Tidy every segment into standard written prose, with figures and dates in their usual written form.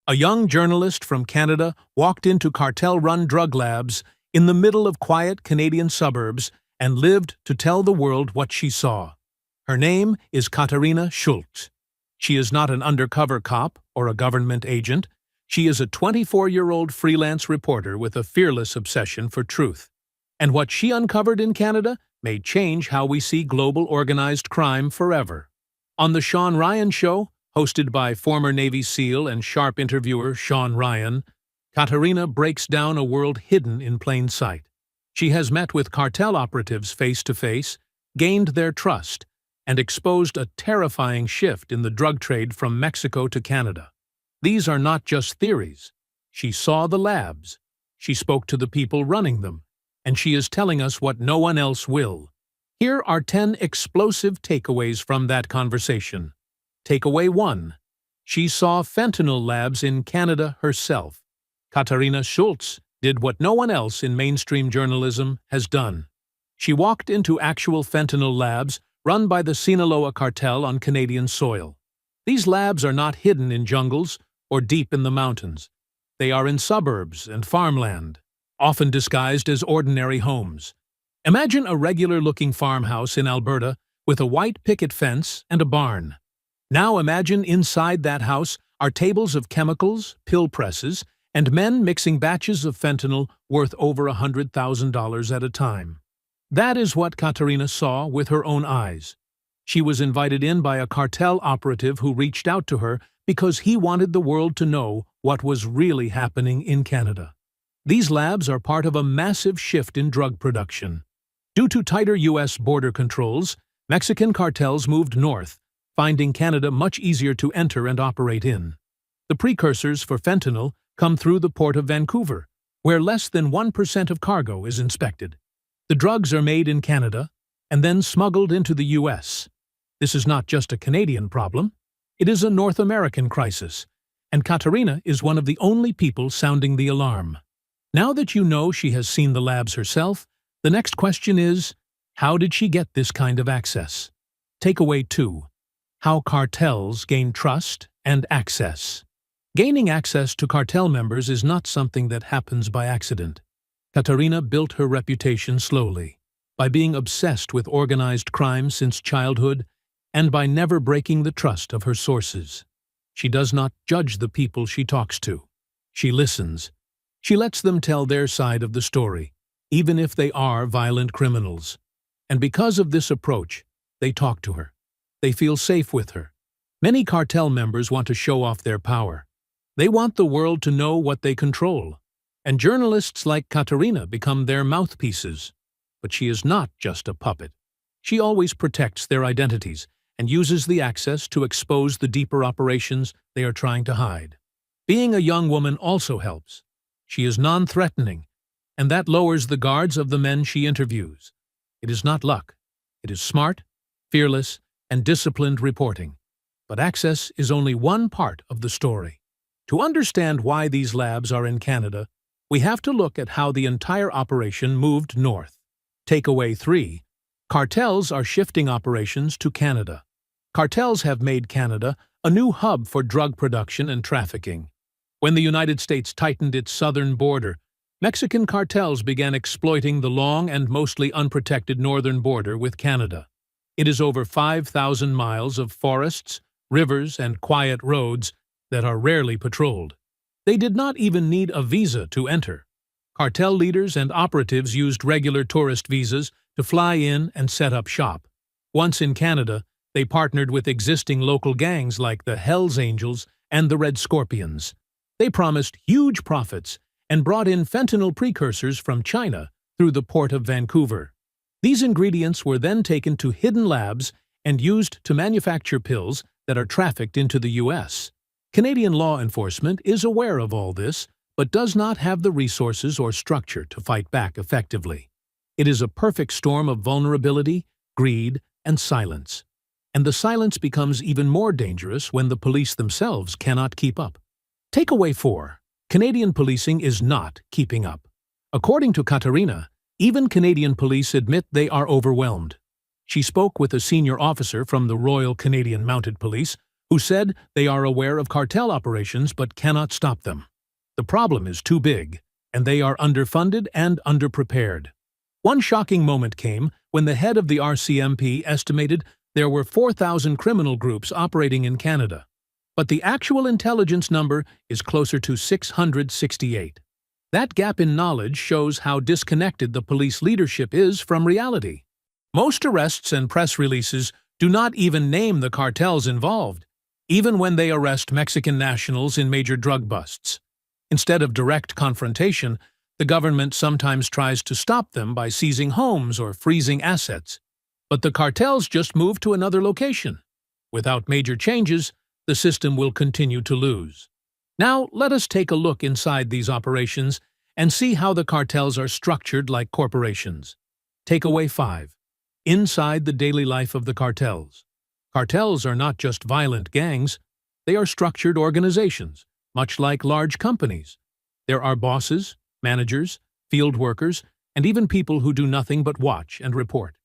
A young journalist from Canada walked into cartel-run drug labs in the middle of quiet Canadian suburbs and lived to tell the world what she saw. Her name is Katarina Szulc. She is not an undercover cop or a government agent. She is a 24-year-old freelance reporter with a fearless obsession for truth. And what she uncovered in Canada may change how we see global organized crime forever. On the Shawn Ryan Show, hosted by former Navy SEAL and sharp interviewer Shawn Ryan, Katarina breaks down a world hidden in plain sight. She has met with cartel operatives face-to-face, gained their trust, and exposed a terrifying shift in the drug trade from Mexico to Canada. These are not just theories. She saw the labs, she spoke to the people running them, and she is telling us what no one else will. Here are 10 explosive takeaways from that conversation. Takeaway 1. She saw fentanyl labs in Canada herself. Katarina Szulc did what no one else in mainstream journalism has done. She walked into actual fentanyl labs run by the Sinaloa cartel on Canadian soil. These labs are not hidden in jungles or deep in the mountains. They are in suburbs and farmland, often disguised as ordinary homes. Imagine a regular-looking farmhouse in Alberta with a white picket fence and a barn. Now imagine inside that house are tables of chemicals, pill presses, and men mixing batches of fentanyl worth over $100,000 at a time. That is what Katarina saw with her own eyes. She was invited in by a cartel operative who reached out to her because he wanted the world to know what was really happening in Canada. These labs are part of a massive shift in drug production. Due to tighter U.S. border controls, Mexican cartels moved north, finding Canada much easier to enter and operate in. The precursors for fentanyl come through the port of Vancouver, where less than 1% of cargo is inspected. The drugs are made in Canada and then smuggled into the U.S. This is not just a Canadian problem, it is a North American crisis, and Katarina is one of the only people sounding the alarm. Now that you know she has seen the labs herself, the next question is, how did she get this kind of access? Takeaway 2. How cartels gain trust and access. Gaining access to cartel members is not something that happens by accident. Katarina built her reputation slowly, by being obsessed with organized crime since childhood and by never breaking the trust of her sources. She does not judge the people she talks to. She listens. She lets them tell their side of the story, even if they are violent criminals. And because of this approach, they talk to her. They feel safe with her. Many cartel members want to show off their power. They want the world to know what they control. And journalists like Katarina become their mouthpieces. But she is not just a puppet. She always protects their identities and uses the access to expose the deeper operations they are trying to hide. Being a young woman also helps. She is non-threatening, and that lowers the guards of the men she interviews. It is not luck. It is smart, fearless, and disciplined reporting. But access is only one part of the story. To understand why these labs are in Canada, we have to look at how the entire operation moved north. Takeaway 3. Cartels are shifting operations to Canada. Cartels have made Canada a new hub for drug production and trafficking. When the United States tightened its southern border, Mexican cartels began exploiting the long and mostly unprotected northern border with Canada. It is over 5,000 miles of forests, rivers, and quiet roads that are rarely patrolled. They did not even need a visa to enter. Cartel leaders and operatives used regular tourist visas to fly in and set up shop. Once in Canada, they partnered with existing local gangs like the Hells Angels and the Red Scorpions. They promised huge profits and brought in fentanyl precursors from China through the port of Vancouver. These ingredients were then taken to hidden labs and used to manufacture pills that are trafficked into the U.S. Canadian law enforcement is aware of all this, but does not have the resources or structure to fight back effectively. It is a perfect storm of vulnerability, greed, and silence. And the silence becomes even more dangerous when the police themselves cannot keep up. Takeaway 4. Canadian policing is not keeping up. According to Katarina, even Canadian police admit they are overwhelmed. She spoke with a senior officer from the Royal Canadian Mounted Police who said they are aware of cartel operations but cannot stop them. The problem is too big, and they are underfunded and underprepared. One shocking moment came when the head of the RCMP estimated there were 4,000 criminal groups operating in Canada, but the actual intelligence number is closer to 668. That gap in knowledge shows how disconnected the police leadership is from reality. Most arrests and press releases do not even name the cartels involved, even when they arrest Mexican nationals in major drug busts. Instead of direct confrontation, the government sometimes tries to stop them by seizing homes or freezing assets. But the cartels just move to another location. Without major changes, the system will continue to lose. Now, let us take a look inside these operations and see how the cartels are structured like corporations. Takeaway 5. Inside the daily life of the cartels. Cartels are not just violent gangs, they are structured organizations, much like large companies. There are bosses, managers, field workers, and even people who do nothing but watch and report.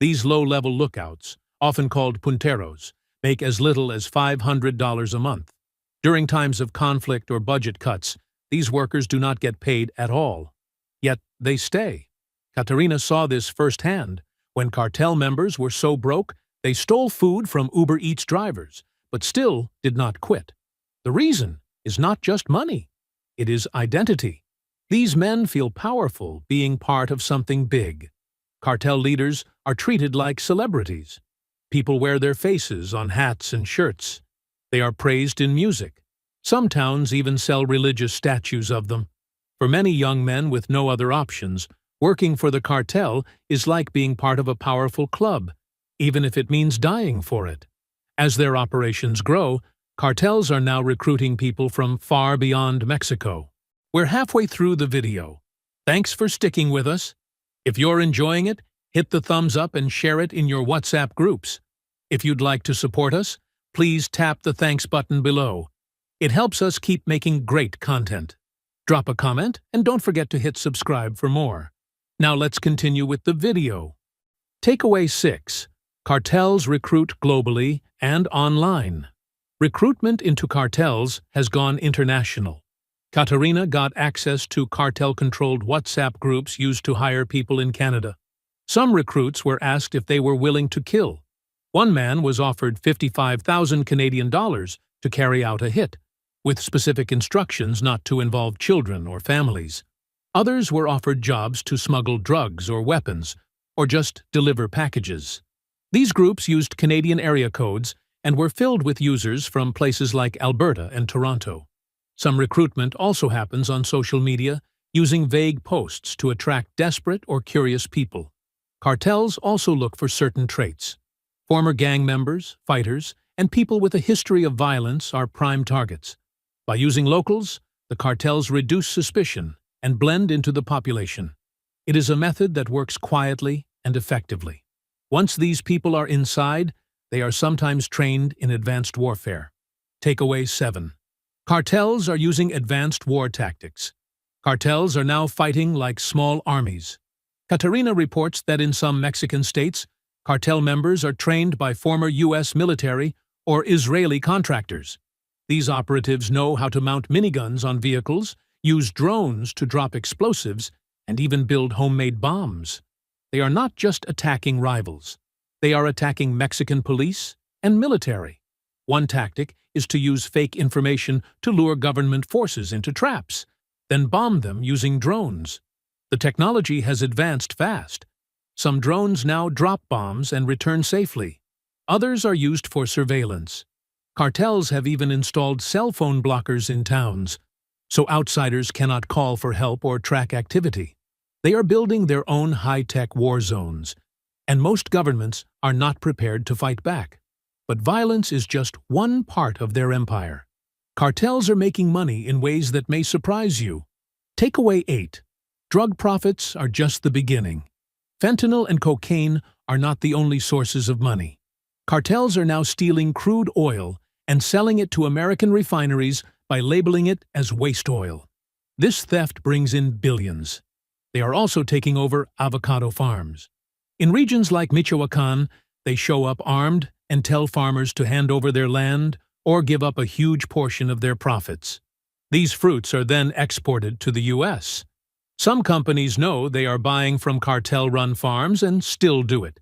These low-level lookouts, often called punteros, make as little as $500 a month. During times of conflict or budget cuts, these workers do not get paid at all. Yet they stay. Katarina saw this firsthand. When cartel members were so broke, they stole food from Uber Eats drivers, but still did not quit. The reason is not just money. It is identity. These men feel powerful being part of something big. Cartel leaders are treated like celebrities. People wear their faces on hats and shirts. They are praised in music. Some towns even sell religious statues of them. For many young men with no other options, working for the cartel is like being part of a powerful club, even if it means dying for it. As their operations grow, cartels are now recruiting people from far beyond Mexico. We're halfway through the video. Thanks for sticking with us. If you're enjoying it, hit the thumbs up and share it in your WhatsApp groups. If you'd like to support us, please tap the thanks button below. It helps us keep making great content. Drop a comment and don't forget to hit subscribe for more. Now let's continue with the video. Takeaway 6. Cartels recruit globally and online. Recruitment into cartels has gone international. Katarina got access to cartel-controlled WhatsApp groups used to hire people in Canada. Some recruits were asked if they were willing to kill. One man was offered 55,000 Canadian dollars to carry out a hit, with specific instructions not to involve children or families. Others were offered jobs to smuggle drugs or weapons, or just deliver packages. These groups used Canadian area codes and were filled with users from places like Alberta and Toronto. Some recruitment also happens on social media, using vague posts to attract desperate or curious people. Cartels also look for certain traits. Former gang members, fighters, and people with a history of violence are prime targets. By using locals, the cartels reduce suspicion and blend into the population. It is a method that works quietly and effectively. Once these people are inside, they are sometimes trained in advanced warfare. Takeaway 7. Cartels are using advanced war tactics. Cartels are now fighting like small armies. Katarina reports that in some Mexican states, cartel members are trained by former U.S. military or Israeli contractors. These operatives know how to mount miniguns on vehicles, use drones to drop explosives, and even build homemade bombs. They are not just attacking rivals. They are attacking Mexican police and military. One tactic is to use fake information to lure government forces into traps, then bomb them using drones. The technology has advanced fast. Some drones now drop bombs and return safely. Others are used for surveillance. Cartels have even installed cell phone blockers in towns, so outsiders cannot call for help or track activity. They are building their own high-tech war zones, and most governments are not prepared to fight back. But violence is just one part of their empire. Cartels are making money in ways that may surprise you. Takeaway 8. Drug profits are just the beginning. Fentanyl and cocaine are not the only sources of money. Cartels are now stealing crude oil and selling it to American refineries by labeling it as waste oil. This theft brings in billions. They are also taking over avocado farms. In regions like Michoacán, they show up armed and tell farmers to hand over their land or give up a huge portion of their profits. These fruits are then exported to the U.S. Some companies know they are buying from cartel-run farms and still do it.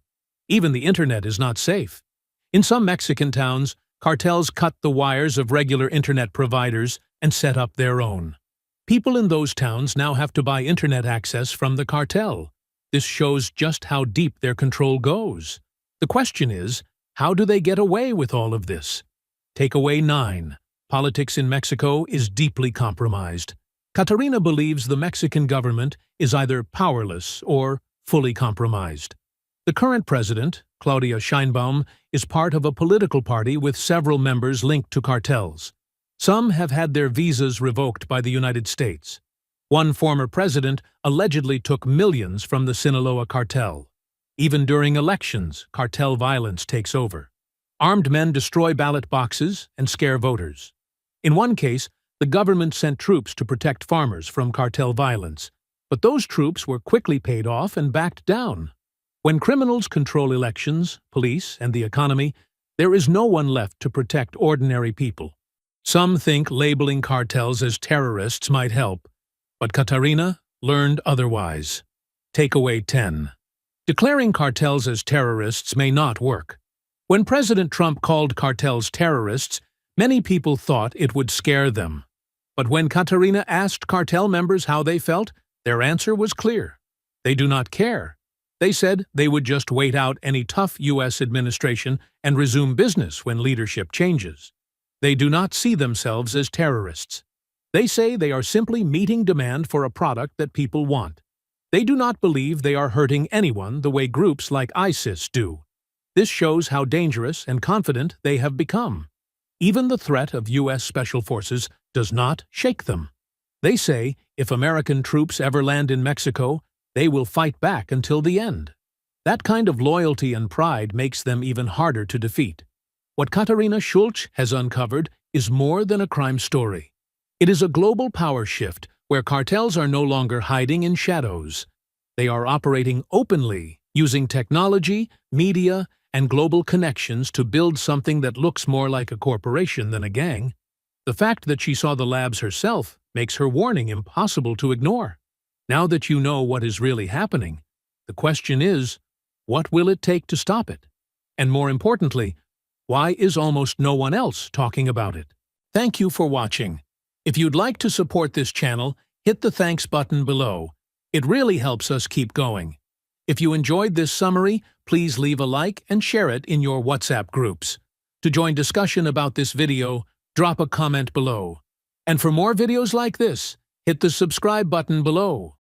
Even the internet is not safe. In some Mexican towns, cartels cut the wires of regular internet providers and set up their own. People in those towns now have to buy internet access from the cartel. This shows just how deep their control goes. The question is, how do they get away with all of this? Takeaway 9. Politics in Mexico is deeply compromised. Katarina believes the Mexican government is either powerless or fully compromised. The current president, Claudia Sheinbaum, is part of a political party with several members linked to cartels. Some have had their visas revoked by the United States. One former president allegedly took millions from the Sinaloa cartel. Even during elections, cartel violence takes over. Armed men destroy ballot boxes and scare voters. In one case, the government sent troops to protect farmers from cartel violence, but those troops were quickly paid off and backed down. When criminals control elections, police, and the economy, there is no one left to protect ordinary people. Some think labeling cartels as terrorists might help, but Katarina learned otherwise. Takeaway 10. Declaring cartels as terrorists may not work. When President Trump called cartels terrorists, many people thought it would scare them. But when Katarina asked cartel members how they felt, their answer was clear. They do not care. They said they would just wait out any tough U.S. administration and resume business when leadership changes. They do not see themselves as terrorists. They say they are simply meeting demand for a product that people want. They do not believe they are hurting anyone the way groups like ISIS do. This shows how dangerous and confident they have become. Even the threat of U.S. Special Forces does not shake them. They say if American troops ever land in Mexico, they will fight back until the end. That kind of loyalty and pride makes them even harder to defeat. What Katarina Szulc has uncovered is more than a crime story. It is a global power shift where cartels are no longer hiding in shadows. They are operating openly, using technology, media, and global connections to build something that looks more like a corporation than a gang. The fact that she saw the labs herself makes her warning impossible to ignore. Now that you know what is really happening, the question is, what will it take to stop it? And more importantly, why is almost no one else talking about it? Thank you for watching. If you'd like to support this channel, hit the thanks button below. It really helps us keep going. If you enjoyed this summary, please leave a like and share it in your WhatsApp groups. To join discussion about this video, drop a comment below. And for more videos like this, hit the subscribe button below.